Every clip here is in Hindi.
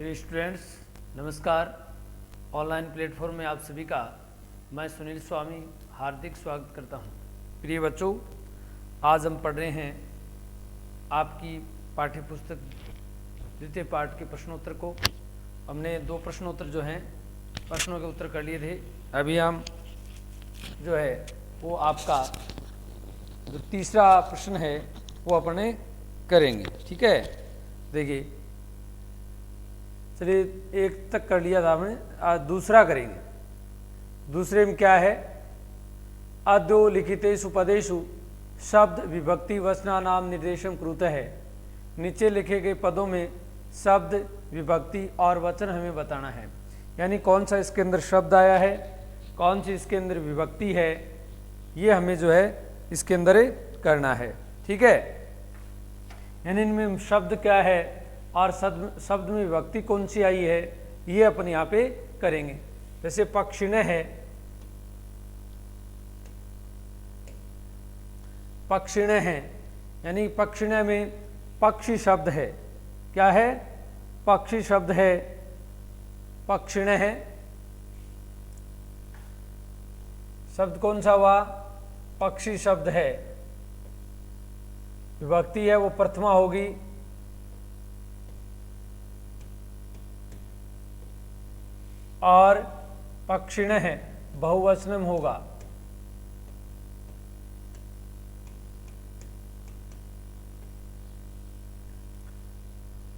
स्टूडेंट्स नमस्कार। ऑनलाइन प्लेटफॉर्म में आप सभी का मैं सुनील स्वामी हार्दिक स्वागत करता हूं। प्रिय बच्चों, आज हम पढ़ रहे हैं आपकी पाठ्य पुस्तक द्वितीय पाठ के प्रश्नोत्तर को। हमने 2 प्रश्नोत्तर जो हैं प्रश्नों के उत्तर कर लिए थे। अभी हम जो है वो आपका जो तीसरा प्रश्न है वो अपने करेंगे। ठीक है, देखिए चलिए एक तक कर लिया था हमने, आज दूसरा करेंगे। दूसरे में क्या है, अद्यो लिखितेषु पदेषु शब्द विभक्ति वचनानाम निर्देशम कृत है। नीचे लिखे गए पदों में शब्द विभक्ति और वचन हमें बताना है, यानी कौन सा इसके अंदर शब्द आया है, कौन सी इसके अंदर विभक्ति है, ये हमें जो है इसके अंदर करना है। ठीक है, यानी इनमें शब्द क्या है और शब्द में विभक्ति कौन सी आई है, ये अपन यहाँ पे करेंगे। जैसे पक्षिण है, पक्षिण है यानी पक्षिण में पक्षी शब्द है। क्या है? पक्षी शब्द है, पक्षिण है। शब्द कौन सा हुआ? पक्षी शब्द है। विभक्ति है वो प्रथमा होगी, और पक्षिण है बहुवचनम होगा।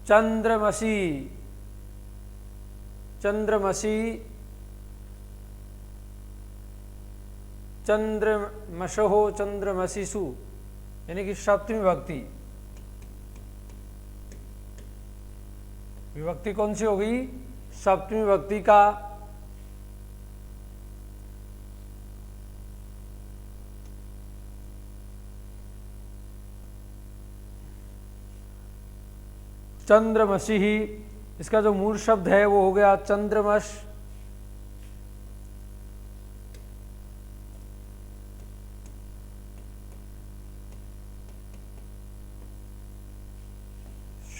चंद्रमसी, चंद्रमसी, चंद्रमशो, चंद्रमसीसु, यानी कि सप्तमी विभक्ति। विभक्ति कौन सी होगी? सप्तमी विभक्ति का चंद्रमसी ही, इसका जो मूल शब्द है वो हो गया चंद्रमश।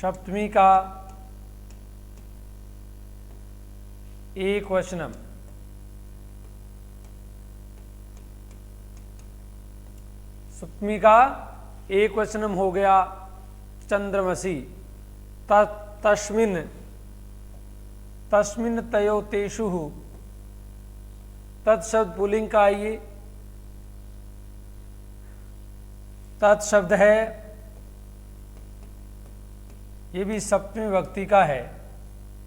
सप्तमी का एक वचनम, सप्तमी का एक वचनम हो गया चंद्रमसी। तस्मिन, तस्मिन तयो तेषु, तत्शब्द पुल्लिंग का आइए, तत्शब्द है, ये भी सप्तमी विभक्ति का है।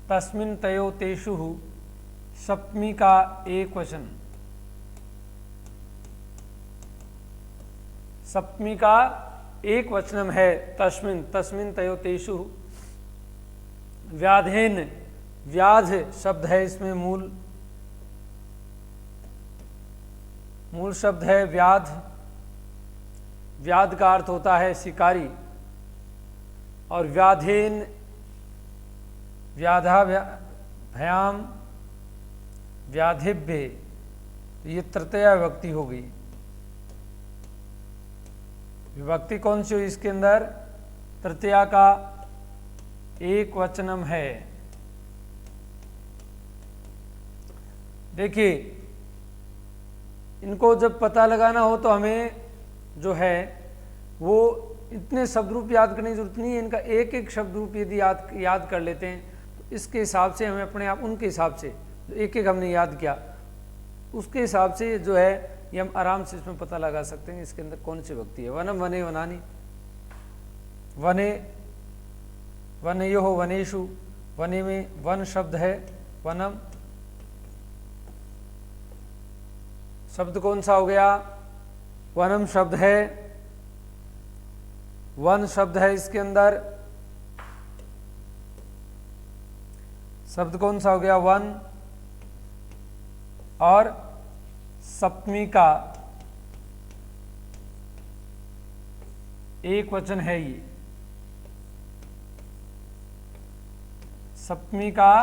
तस्मिन तयो तेषु, सप्तमी का एक वचन, सप्तमी का एक वचनम है तस्मिन, तस्मिन तयो तेषु। व्याधेन, व्याध शब्द है, इसमें मूल शब्द है व्याध। व्याध का अर्थ होता है शिकारी, और व्याधेन, व्याधा भयाम, व्याधिभ्य, ये तृतीया विभक्ति होगी। विभक्ति कौन सी हुई इसके अंदर? तृतीया का एक वचनम है। देखिए इनको जब पता लगाना हो तो हमें जो है वो इतने शब्द रूप याद करने की जरूरत नहीं है। इनका एक एक शब्द रूप यदि याद कर लेते हैं तो इसके हिसाब से हमें अपने आप, उनके हिसाब से जो एक एक हमने याद किया उसके हिसाब से जो है ये हम आराम से इसमें पता लगा सकते हैं इसके अंदर कौन सी विभक्ति है। वनम, वने, वनानि, वने, वनयोः, वनेषु, वने में वन शब्द है, वनम। शब्द कौन सा हो गया? वनम शब्द है, वन शब्द है इसके अंदर। शब्द कौन सा हो गया? वन। और सप्तमी का एक वचन है ये, सप्तमी का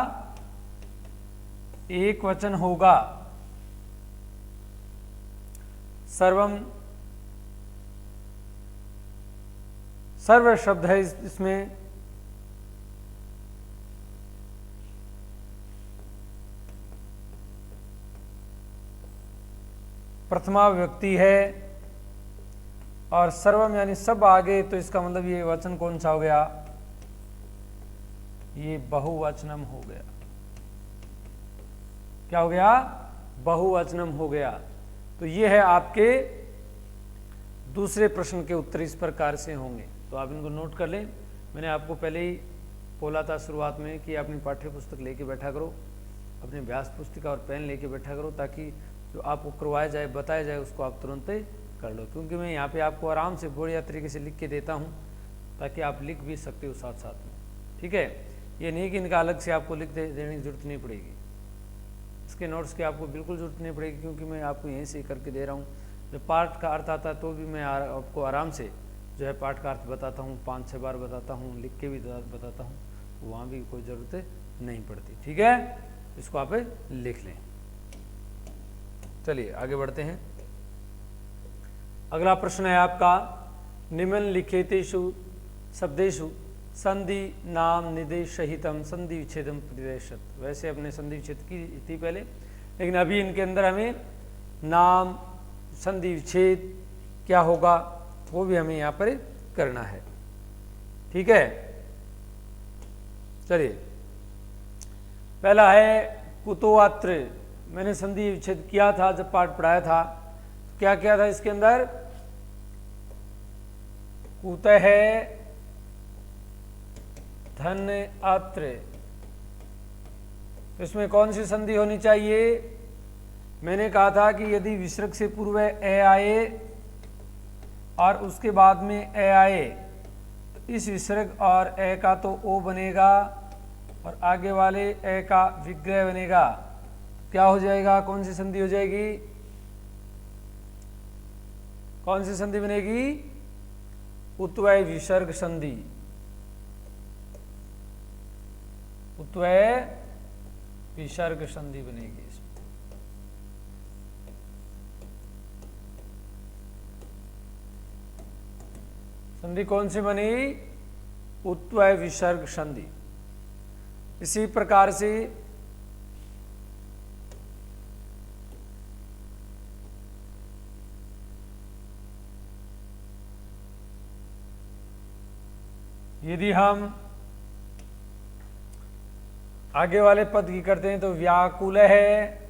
एक वचन होगा। सर्वम, सर्व शब्द है इसमें, प्रथमा विभक्ति है और सर्वम यानी सब आगे, तो इसका मतलब ये वचन कौन सा हो गया? ये बहुवचनम हो गया। क्या हो गया? बहुवचनम हो गया। तो ये है आपके दूसरे प्रश्न के उत्तर इस प्रकार से होंगे। तो आप इनको नोट कर लें। मैंने आपको पहले ही बोला था शुरुआत में कि अपनी पाठ्य पुस्तक लेके बैठा करो, अपने अभ्यास पुस्तिका और पेन लेके बैठा करो, ताकि जो आपको करवाया जाए, बताया जाए, उसको आप तुरंत कर लो। क्योंकि मैं यहाँ पे आपको आराम से बढ़िया तरीके से लिख के देता हूँ, ताकि आप लिख भी सकते हो साथ साथ में। ठीक है, ये नहीं कि इनका अलग से आपको लिख देने की जरूरत नहीं पड़ेगी, इसके नोट्स की आपको बिल्कुल जरूरत नहीं पड़ेगी, क्योंकि मैं आपको यहीं से करके दे रहा हूँ। जब पाठ का अर्थ आता है तो भी मैं आपको आराम से जो है पाठ का अर्थ बताता हूँ, 5-6 बार बताता हूँ, लिख के भी बताता हूँ, तो वहाँ भी कोई ज़रूरत नहीं पड़ती। ठीक है, इसको आप लिख लें। चलिए आगे बढ़ते हैं। अगला प्रश्न है आपका, निम्नलिखितेषु शब्देषु संधि नाम निदेश सहितम संधि विच्छेदम प्रतिदेशत। वैसे अपने संधि विच्छेद की थी पहले, लेकिन अभी इनके अंदर हमें नाम संधि विच्छेद क्या होगा वो भी हमें यहाँ पर करना है। ठीक है, चलिए पहला है कुतोऽत्र। मैंने संधि विच्छेद किया था जब पाठ पढ़ाया था। क्या किया था इसके अंदर? कुतः धन अत्र। इसमें कौन सी संधि होनी चाहिए? मैंने कहा था कि यदि विसर्ग से पूर्व ए आए और उसके बाद में ए आए, तो इस विसर्ग और ए का तो ओ बनेगा और आगे वाले ए का विग्रह बनेगा। क्या हो जाएगा? कौन सी संधि हो जाएगी? कौन सी संधि बनेगी? उत्वय विसर्ग संधि। उत्वय विसर्ग संधि बनेगी इसमें। संधि कौन सी बनी? उत्वय विसर्ग संधि। इसी प्रकार से यदि हम आगे वाले पद की करते हैं तो व्याकुल है,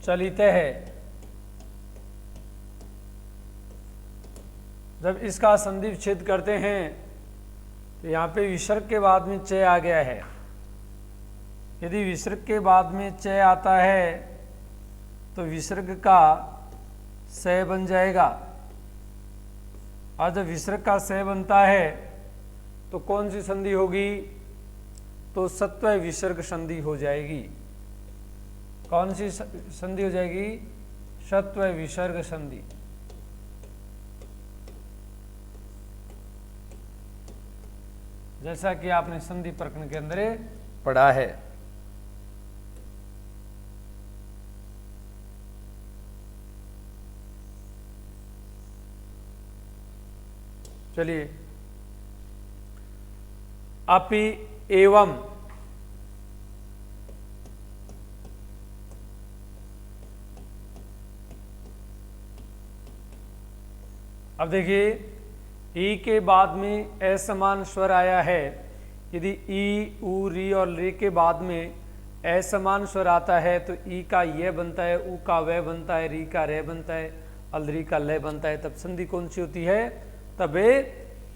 चलित है। जब इसका संधि विच्छेद करते हैं तो यहाँ पे विसर्ग के बाद में च आ गया है। यदि विसर्ग के बाद में च आता है तो विसर्ग का स बन जाएगा, और जब विसर्ग का स बनता है तो कौन सी संधि होगी? तो सत्वय विसर्ग संधि हो जाएगी। कौन सी संधि हो जाएगी? सत्वय विसर्ग संधि। जैसा कि आपने संधि प्रकरण के अंदर पढ़ा है। चलिए, अपि एवं। अब देखिए, ई के बाद में असमान स्वर आया है। यदि ई, ऊ, री और रे के बाद में असमान स्वर आता है तो ई का ये बनता है, ऊ का वह बनता है, री का रे बनता है, अलरी का लय बनता है। तब संधि कौन सी होती है? तब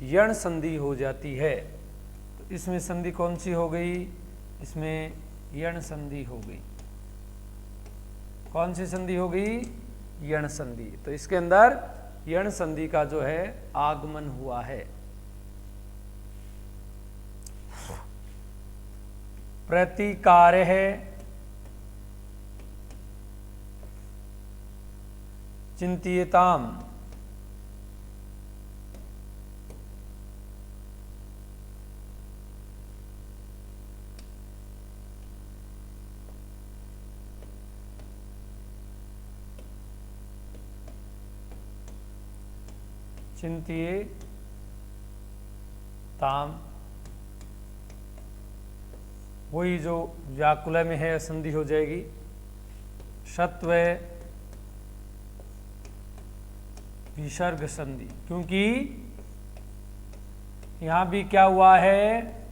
यण संधि हो जाती है। तो इसमें संधि कौन सी हो गई? इसमें यण संधि हो गई। कौन सी संधि हो गई? यण संधि। तो इसके अंदर यण संधि का जो है आगमन हुआ है। प्रतिकार है, चिंत्यताम। चिंत्यताम वही जो व्याकुल में है संधि हो जाएगी, षत्व विसर्ग संधि, क्योंकि यहां भी क्या हुआ है,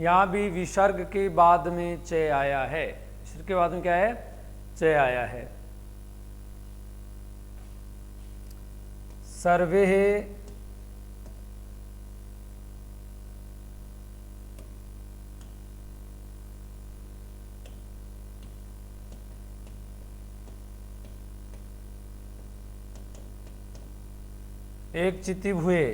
यहां भी विसर्ग के बाद में च आया है, विसर्ग के बाद में क्या है, च आया है। सर्वे एक चिति भुए,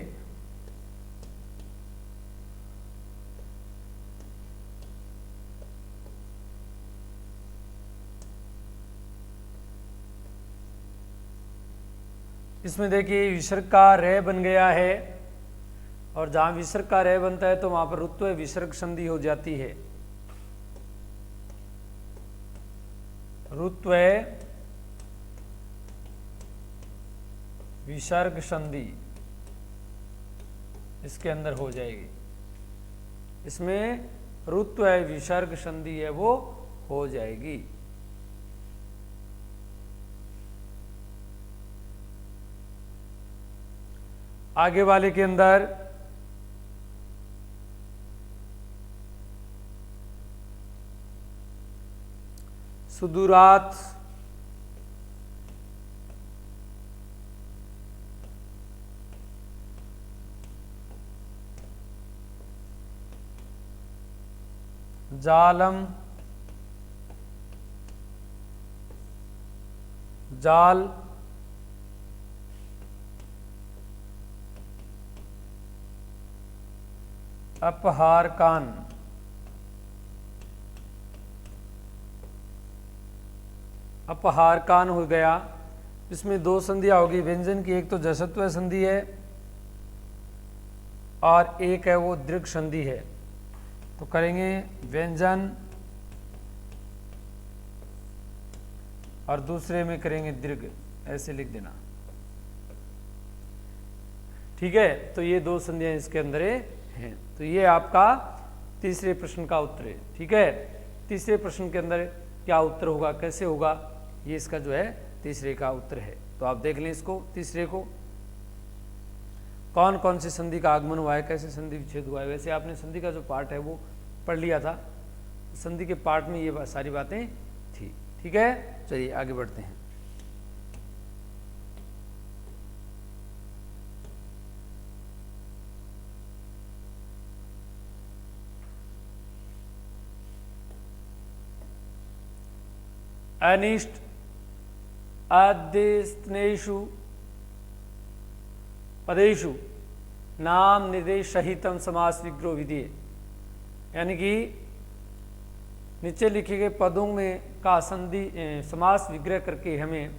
इसमें देखिए विसर्ग का रे बन गया है, और जहां विसर्ग का रे बनता है तो वहां पर रुत्व विसर्ग संधि हो जाती है। रुत्व विसर्ग संधि इसके अंदर हो जाएगी, इसमें रुत्व विसर्ग संधि है वो हो जाएगी। आगे वाले के अंदर सुदूरात जालम जाल अपहार कान, अपहार कान हो गया। इसमें दो संधियां होगी व्यंजन की, एक तो जसत्व संधि है और एक है वो दीर्घ संधि है। तो करेंगे व्यंजन और दूसरे में करेंगे दीर्घ, ऐसे लिख देना, ठीक है। तो ये दो संधियां इसके अंदर हैं। तो ये आपका तीसरे प्रश्न का उत्तर है, ठीक है। तीसरे प्रश्न के अंदर क्या उत्तर होगा, कैसे होगा, ये इसका जो है तीसरे का उत्तर है। तो आप देख लें इसको, तीसरे को कौन कौन सी संधि का आगमन हुआ है, कैसे संधि विच्छेद हुआ है। वैसे आपने संधि का जो पार्ट है वो पढ़ लिया था, संधि के पार्ट में ये सारी बातें थी, ठीक है। चलिए आगे बढ़ते हैं। अनिष्ट आद्यस्नेषु पदेषु नाम निर्देश सहितम समास विग्रह विधि, यानी कि नीचे लिखे गए पदों में का संधि समास विग्रह करके हमें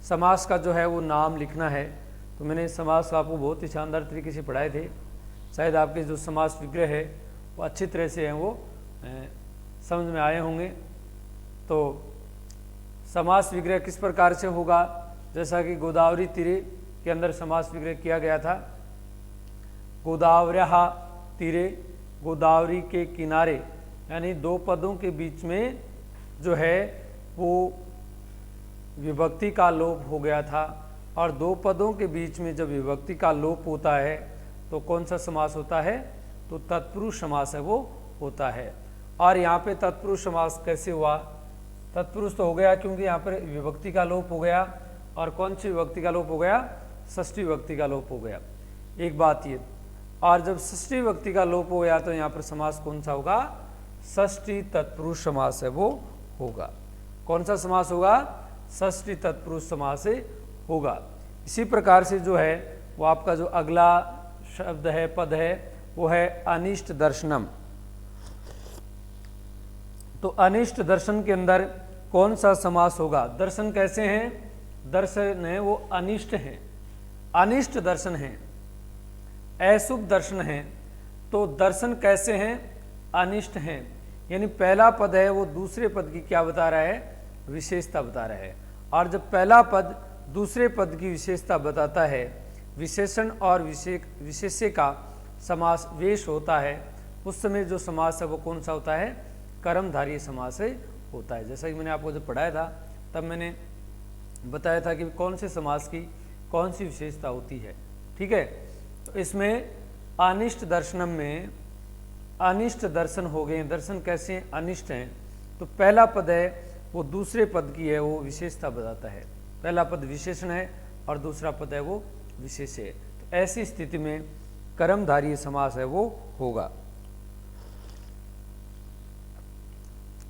समास का जो है वो नाम लिखना है। तो मैंने समास आपको बहुत ही शानदार तरीके से पढ़ाए थे, शायद आपके जो समास विग्रह है वो अच्छी तरह से हैं वो समझ में आए होंगे। तो समास विग्रह किस प्रकार से होगा, जैसा कि गोदावरी तीरे के अंदर समास विग्रह किया गया था। गोदावर्याः तीरे, गोदावरी के किनारे, यानी दो पदों के बीच में जो है वो विभक्ति का लोप हो गया था, और दो पदों के बीच में जब विभक्ति का लोप होता है तो कौन सा समास होता है, तो तत्पुरुष समास है वो होता है। और यहाँ पे तत्पुरुष समास कैसे हुआ, तत्पुरुष तो हो गया क्योंकि यहाँ पर विभक्ति का लोप हो गया, और कौन सी विभक्ति का लोप हो गया, षष्ठी विभक्ति का लोप हो गया। एक बात ये, और जब षष्ठी विभक्ति का लोप हो गया तो यहाँ पर समास कौन सा होगा, षष्ठी तत्पुरुष समास है वो होगा। कौन सा समास होगा, षष्ठी तत्पुरुष समास होगा। इसी प्रकार से जो है वो आपका जो अगला शब्द है, पद है, वो है अनिष्ट दर्शनम। तो अनिष्ट दर्शन के अंदर कौन सा समास होगा, दर्शन कैसे हैं, दर्शन है वो अनिष्ट हैं, अनिष्ट दर्शन हैं, अशुभ दर्शन हैं। तो दर्शन कैसे हैं, अनिष्ट हैं। यानी पहला पद है वो दूसरे पद की क्या बता रहा है, विशेषता बता रहा है। और जब पहला पद दूसरे पद की विशेषता बताता है, विशेषण और विशेष्य का समास वेश होता है, उस समय जो समास है वो कौन सा होता है, कर्मधारय समास होता है। जैसा कि मैंने आपको जब पढ़ाया था तब मैंने बताया था कि कौन से समास की कौन सी विशेषता होती है। ठीक है, तो इसमें अनिष्ट दर्शनम में अनिष्ट दर्शन हो गए। दर्शन कैसे अनिष्ट हैं, तो पहला पद है वो दूसरे पद की है वो विशेषता बताता है। पहला पद विशेषण है और दूसरा पद है वो विशेष्य है। तो ऐसी स्थिति में कर्मधारय समास है वो होगा।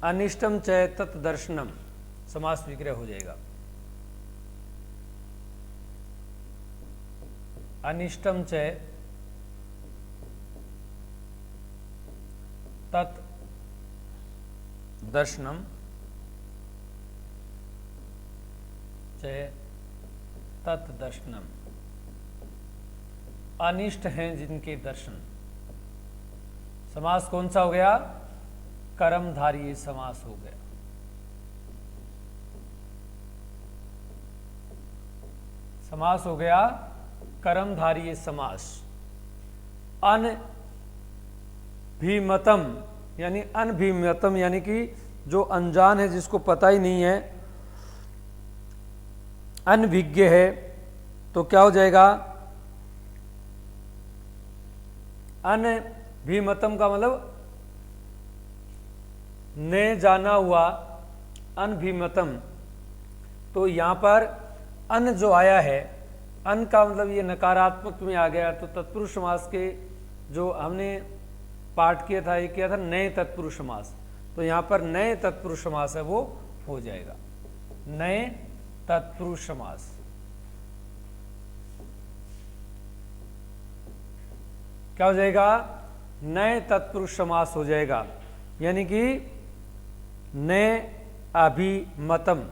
अनिष्टम च तत्दर्शनम समास विग्रह हो जाएगा। अनिष्टम च तत् दर्शनम च तत् दर्शनम, अनिष्ट हैं जिनके दर्शन। समास कौन सा हो गया, कर्मधारय समास हो गया। समास हो गया कर्मधारय समास। अनभिमतम यानी अनभिमतम यानी कि जो अनजान है, जिसको पता ही नहीं है, अनभिज्ञ है, तो क्या हो जाएगा, अनभिमतम का मतलब ने जाना हुआ, अनभिमतम। तो यहां पर अन जो आया है, अन का मतलब ये नकारात्मक में आ गया। तो तत्पुरुष समास के जो हमने पाठ किया था, ये किया था नए तत्पुरुष समास। तो यहां पर नए तत्पुरुष समास है वो हो जाएगा, नए तत्पुरुष समास। क्या हो जाएगा, नए तत्पुरुष समास हो जाएगा, यानी कि नए अभिमतम।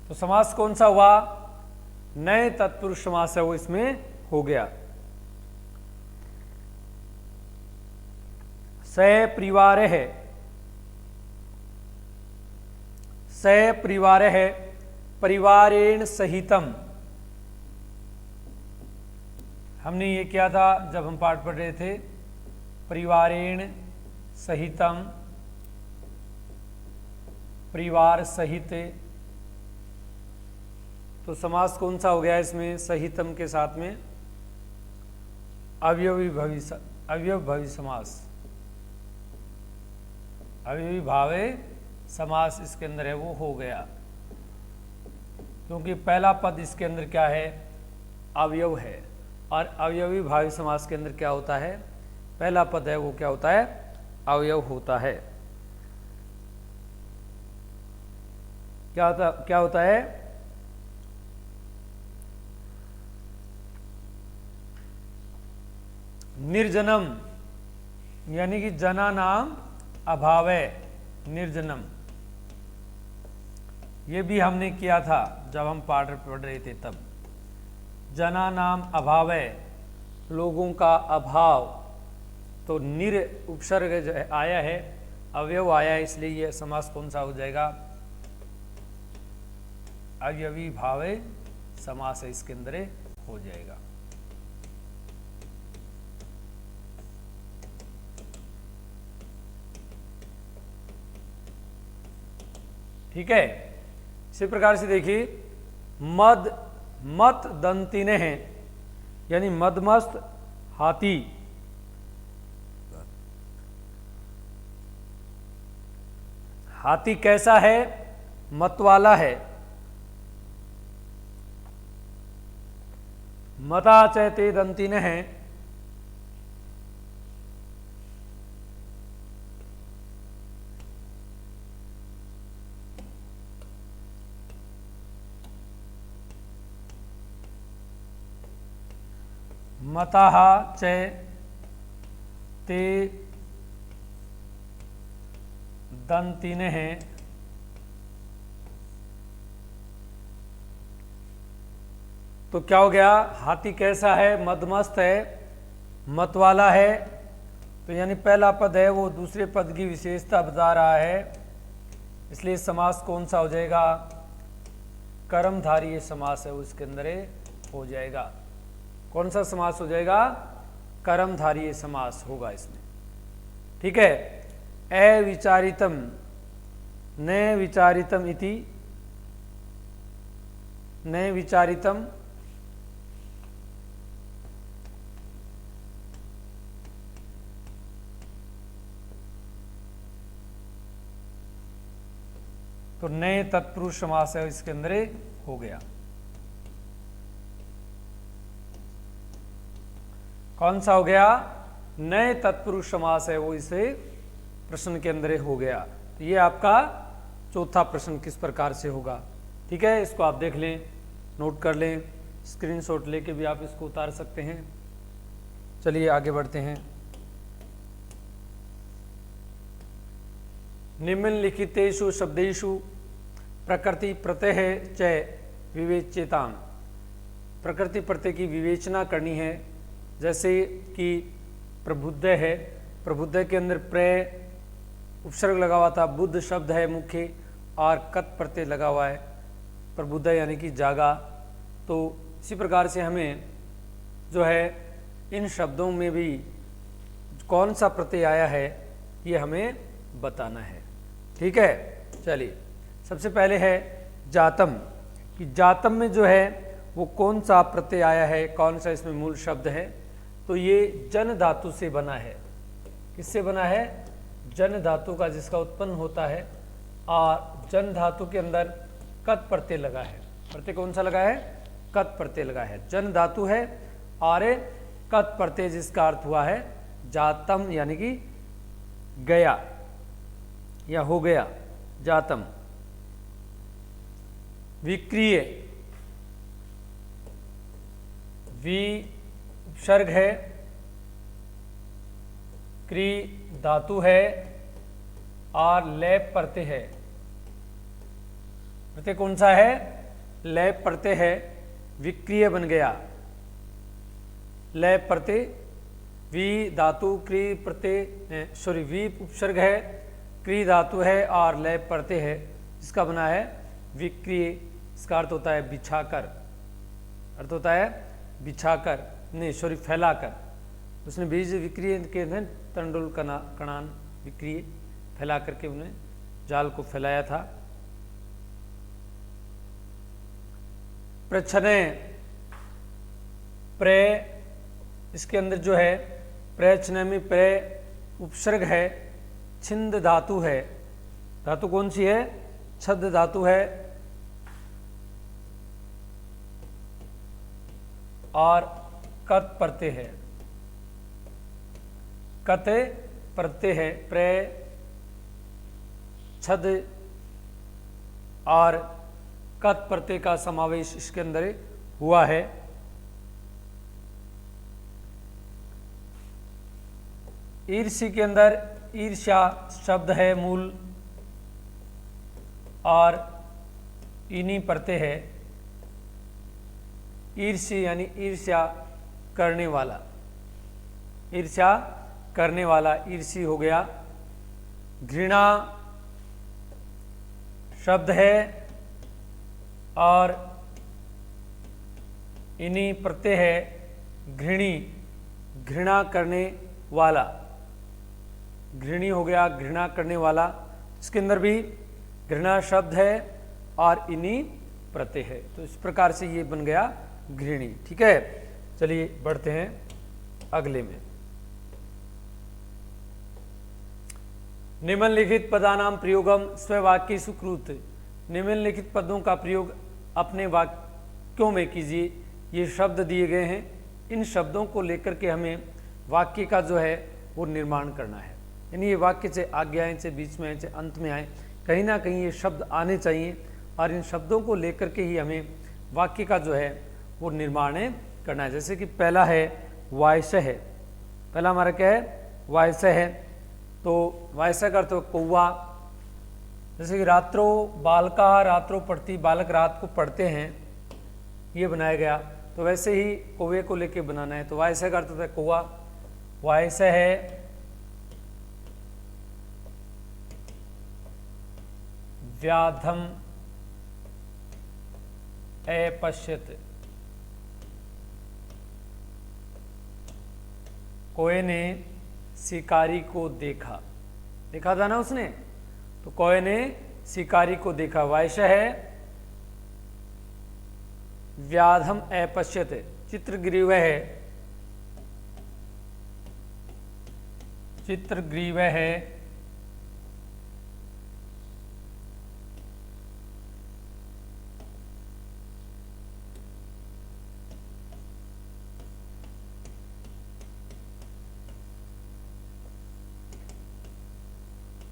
तो समास कौन सा हुआ, नए तत्पुरुष समास है वो इसमें हो गया। सपरिवार है, सपरिवार है, परिवारेण सहितम। हमने ये किया था जब हम पाठ पढ़ रहे थे, परिवारेण सहितम, परिवार सहित। तो समास कौन सा हो गया इसमें, सहितम के साथ में अवयवी भवी समास, अवयवी भावे समास इसके अंदर है वो हो गया, क्योंकि पहला पद इसके अंदर क्या है, अवयव है। और अवयवी भावी समास के अंदर क्या होता है, पहला पद है वो क्या होता है, अवयव होता है। क्या होता है, निर्जनम, यानी कि जना नाम अभावे, निर्जनम। ये भी हमने किया था जब हम पाठ पढ़ रहे थे तब। जना नाम अभावे, लोगों का अभाव। तो निर उपसर्ग जो आया है, अवयव आया है, इसलिए ये समास कौन सा हो जाएगा, अवयवी भावे समास इसके अंदर हो जाएगा। ठीक है, इसी प्रकार से देखिए, मत दंतिने हैं, यानी मदमस्त हाथी। हाथी कैसा है, मत वाला है। मता चैते दंतिने हैं, मतः च ते दंतिनः। तो क्या हो गया, हाथी कैसा है, मदमस्त है, मत वाला है। तो यानी पहला पद है वो दूसरे पद की विशेषता बता रहा है, इसलिए समास कौन सा हो जाएगा, कर्मधारय समास है वो इसके अंदर हो जाएगा। कौन सा समास हो जाएगा? कर्मधारय समास होगा इसमें। ठीक है। अविचारितम न विचारितम इति, न विचारितम तो नए तत्पुरुष समास है इसके अंदर हो गया। कौन सा हो गया? नए तत्पुरुष समास है वो इसे प्रश्न के अंदर हो गया। तो ये आपका चौथा प्रश्न किस प्रकार से होगा। ठीक है, इसको आप देख लें, नोट कर लें, स्क्रीनशॉट लेके भी आप इसको उतार सकते हैं। चलिए आगे बढ़ते हैं। निम्नलिखितेषु शब्देषु प्रकृति प्रत्यय च विवेच्यताम्। प्रकृति प्रत्यय की विवेचना करनी है। जैसे कि प्रबुद्ध है, प्रबुद्ध के अंदर प्रय उपसर्ग लगा हुआ था, बुद्ध शब्द है मुख्य और कत प्रत्यय लगा हुआ है, प्रबुद्ध यानी कि जागा। तो इसी प्रकार से हमें जो है इन शब्दों में भी कौन सा प्रत्यय आया है ये हमें बताना है। ठीक है, चलिए सबसे पहले है जातम, कि जातम में जो है वो कौन सा प्रत्यय आया है, कौन सा इसमें मूल शब्द है। तो ये जन धातु से बना है। किससे बना है? जन धातु का, जिसका उत्पन्न होता है, और जन धातु के अंदर कत प्रत्यय लगा है। प्रत्यय कौन सा लगा है? कत प्रत्यय लगा है। जन धातु है और कत प्रत्यय, जिसका अर्थ हुआ है जातम यानी कि गया या हो गया, जातम। विक्रिय, वि उपसर्ग है, क्री धातु है और लैप प्रत्यय है। प्रत्यय कौन सा है? लैप प्रत्यय है, विक्रिय बन गया। लैप प्रत्यय, वी धातु क्री प्रत्यय, सॉरी वी उपसर्ग है, क्री धातु है और लैप प्रत्यय है, इसका बना है विक्रिय। इसका अर्थ होता है बिछाकर, अर्थ होता है बिछाकर, नहीं सॉरी फैलाकर। उसने बीज विक्रिय के तंडुल कणान विक्रिय, फैला करके उन्हें जाल को फैलाया था। प्रच्छने, प्रय, इसके अंदर जो है प्रच्छने में प्रय उपसर्ग है, छिंद धातु है। धातु कौन सी है? छद धातु है और कत प्रत्यय है, कत प्रत्यय है। प्रय छद और कत प्रत्यय का समावेश इसके अंदर हुआ है। ईर्षि के अंदर ईर्ष्या शब्द है मूल और इनी प्रत्यय है। ईर्ष्य यानी ईर्ष्या करने वाला, ईर्ष्या करने वाला, ईर्षि हो गया। घृणा शब्द है और इनी प्रत्यय है, घृणी, घृणा करने वाला, घृणी हो गया, घृणा करने वाला। इसके अंदर भी घृणा शब्द है और इनी प्रत्यय है। तो इस प्रकार से ये बन गया घृणी। ठीक है, चलिए बढ़ते हैं अगले में। निम्नलिखित पदानाम प्रयोगम स्ववाक्य सुकृत। निम्नलिखित पदों का प्रयोग अपने वाक्यों में कीजिए। ये शब्द दिए गए हैं, इन शब्दों को लेकर के हमें वाक्य का जो है वो निर्माण करना है। यानी ये वाक्य से आगे आए, चाहे बीच में आए, चाहे अंत में आए, कहीं ना कहीं ये शब्द आने चाहिए और इन शब्दों को लेकर के ही हमें वाक्य का जो है वो निर्माण करना है। जैसे कि पहला है वायस है, पहला हमारा क्या है? वायस है। तो वायस का अर्थ कौवा। जैसे कि रात्रो बालका रात्रो पढ़ती, बालक रात को पढ़ते हैं, ये बनाया गया। तो वैसे ही कौवे को लेके बनाना है। तो वायस का अर्थ होता है कौवा। वायस है। व्याधम अपश्यत, कोय ने शिकारी को देखा, देखा था ना उसने, तो कोय ने शिकारी को देखा। वाइश है व्याधम अपश्यत, चित्रग्रीव है, चित्रग्रीव है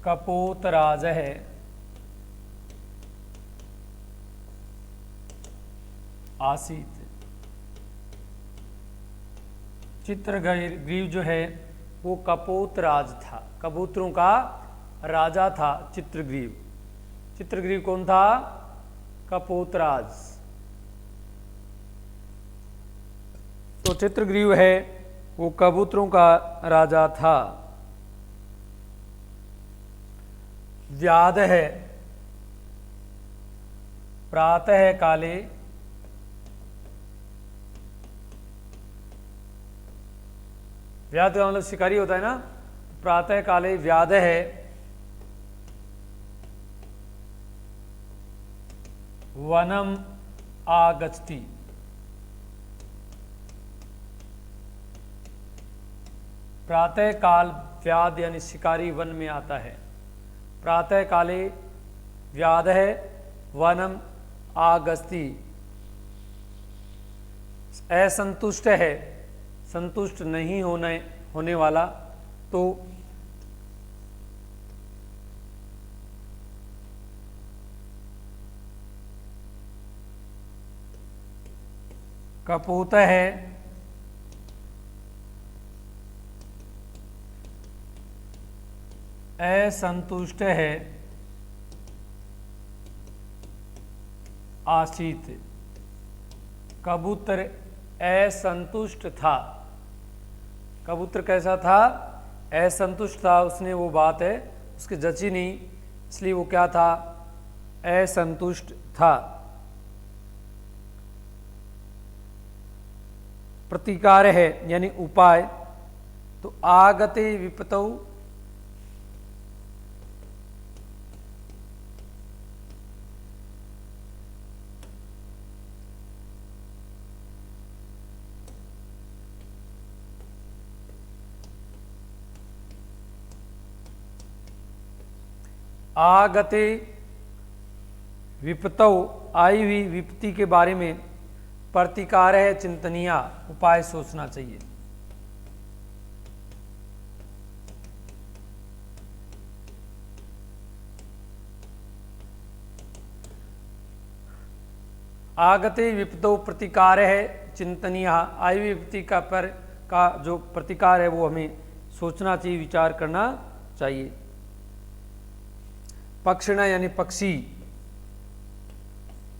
कपोतराज है, आसीत। चित्रग्रीव जो है वो कपोतराज था, कबूतरों का राजा था चित्रग्रीव। चित्रग्रीव कौन था? कपोतराज। तो चित्रग्रीव है वो कबूतरों का राजा था। व्याध है प्रातः काले, व्याध का मतलब शिकारी होता है ना, प्रातः काले व्याध है वनम आगच्छति, प्रातः काल व्याध यानी शिकारी वन में आता है। प्रातः काले व्याध है वनम आगच्छति, असंतुष्ट है, संतुष्ट नहीं होने वाला, तो कपोत है असंतुष्ट है आसीत, कबूतर असंतुष्ट था। कबूतर कैसा था? असंतुष्ट था, उसने वो बात है उसकी जची नहीं, इसलिए वो क्या था? असंतुष्ट था। प्रतिकार है यानी उपाय, तो आगते विपतौ, आगते विपतौ, आई हुई विपत्ति के बारे में प्रतिकार है चिंतनीय, उपाय सोचना चाहिए। आगते विपतौ प्रतिकार है चिंतनीय, आई हुई विपत्ति का जो प्रतिकार है वो हमें सोचना चाहिए, विचार करना चाहिए। पक्षिण यानी पक्षी,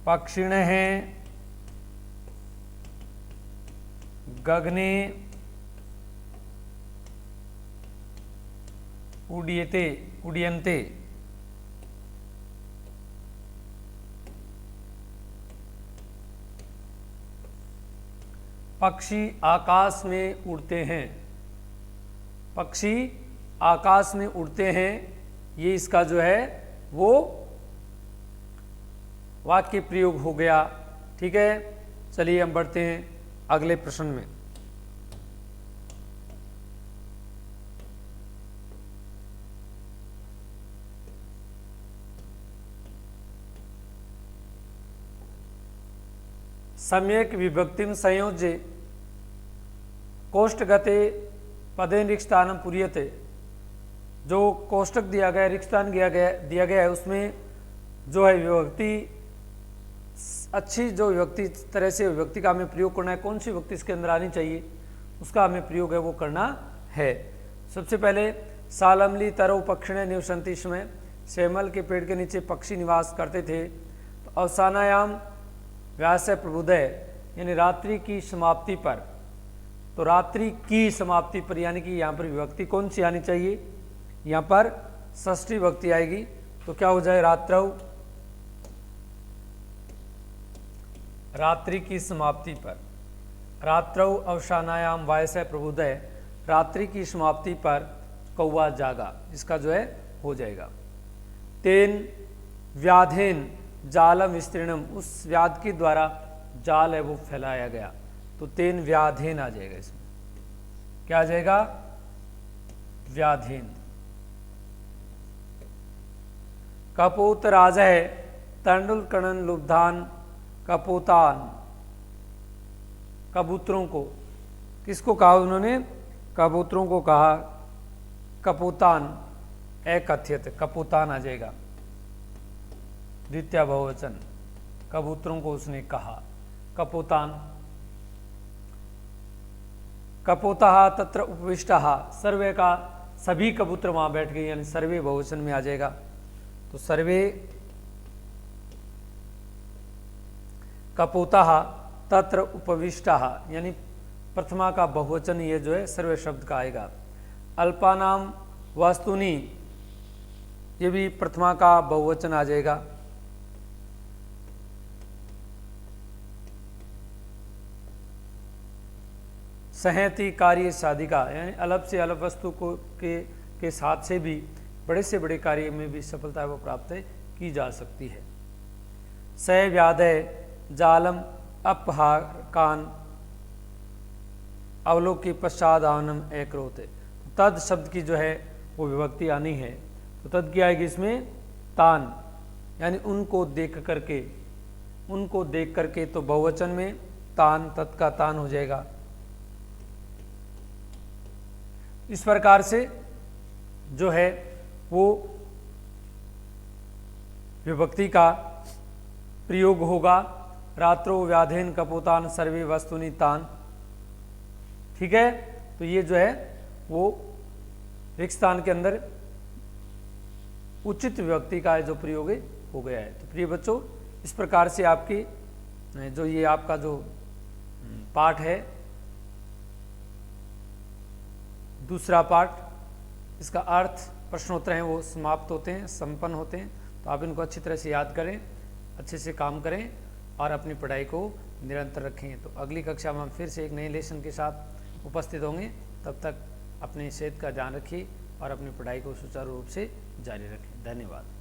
पक्षिण है गगने उड्यते उड्यन्ते, पक्षी आकाश में उड़ते हैं, पक्षी आकाश में उड़ते हैं, ये इसका जो है वो वाक्य प्रयोग हो गया। ठीक है, चलिए हम बढ़ते हैं अगले प्रश्न में। सम्यक विभक्तिम संयोज्य कोष्ठगते पदे रिक्तस्थानं पूर्यते, जो कोष्टक दिया गया, रिक्तस्थान दिया गया है, उसमें जो है विभक्ति अच्छी, जो विभक्ति तरह से विभक्ति का हमें प्रयोग करना है, कौन सी विभक्ति इसके अंदर आनी चाहिए उसका हमें प्रयोग है वो करना है। सबसे पहले सालमली तरव पक्षिणे निवसन्ति, इसमें सेमल के पेड़ के नीचे पक्षी निवास करते थे। तो अवसानायाम व्यास प्रबुदय यानी रात्रि की समाप्ति पर, तो रात्रि की समाप्ति पर यानी कि यहाँ पर विभक्ति कौन सी आनी चाहिए? यहाँ पर षष्ठी विभक्ति आएगी, तो क्या हो जाए? रात्रौ, रात्रि की समाप्ति पर, रात्रौ अवसानायाम वायसय प्रबुदय, रात्रि की समाप्ति पर कौवा जागा, इसका जो है हो जाएगा। तेन व्याधेन जालम विस्तीर्णम, उस व्याध के द्वारा जाल है वो फैलाया गया, तो तेन व्याधेन आ जाएगा, इसमें क्या आ जाएगा, व्याधेन। कपोत राजा है तंडुल कणन लुब्धान कपोतान, कबूतरों को, किसको कहा उन्होंने, कबूतरों को कहा, कपोतान एकथ्यत, कपोतान आ जाएगा, द्वितीय बहुवचन, कबूतरों को उसने कहा, कपोतान। कपोतः तत्र उपविष्टः, सर्वे का सभी कबूतर वहां बैठ गए, यानी सर्वे बहुवचन में आ जाएगा, तो सर्वे कपोतः तत्र उपविष्टः, यानी प्रथमा का बहुवचन ये जो है सर्वे शब्द का आएगा। अल्पानाम वस्तुनि, ये भी प्रथमा का बहुवचन आ जाएगा। सहति कार्य साधिका, यानी अल्प से अल्प वस्तु को के साथ से भी बड़े से बड़े कार्य में भी सफलता वो प्राप्त की जा सकती है। सह व्याधय जालम अपहारकान अवलोक पश्चात आनम एकरोते, तद शब्द की जो है वो विभक्ति आनी है, तो तद की आएगी इसमें तान, यानी उनको देख करके, उनको देख करके, तो बहुवचन में तान, तद का तान हो जाएगा। इस प्रकार से जो है वो विभक्ति का प्रयोग होगा, रात्रो व्याधेन कपोतान सर्वे वस्तुनि तान, ठीक है। तो ये जो है वो रिक्त स्थान के अंदर उचित विभक्ति का जो प्रयोग हो गया है। तो प्रिय बच्चों, इस प्रकार से आपकी जो ये आपका जो पाठ है, दूसरा पाठ, इसका अर्थ प्रश्नोत्तर हैं वो समाप्त होते हैं, संपन्न होते हैं। तो आप इनको अच्छी तरह से याद करें, अच्छे से काम करें और अपनी पढ़ाई को निरंतर रखें। तो अगली कक्षा में हम फिर से एक नए लेसन के साथ उपस्थित होंगे। तब तक अपनी सेहत का ध्यान रखिए और अपनी पढ़ाई को सुचारू रूप से जारी रखें। धन्यवाद।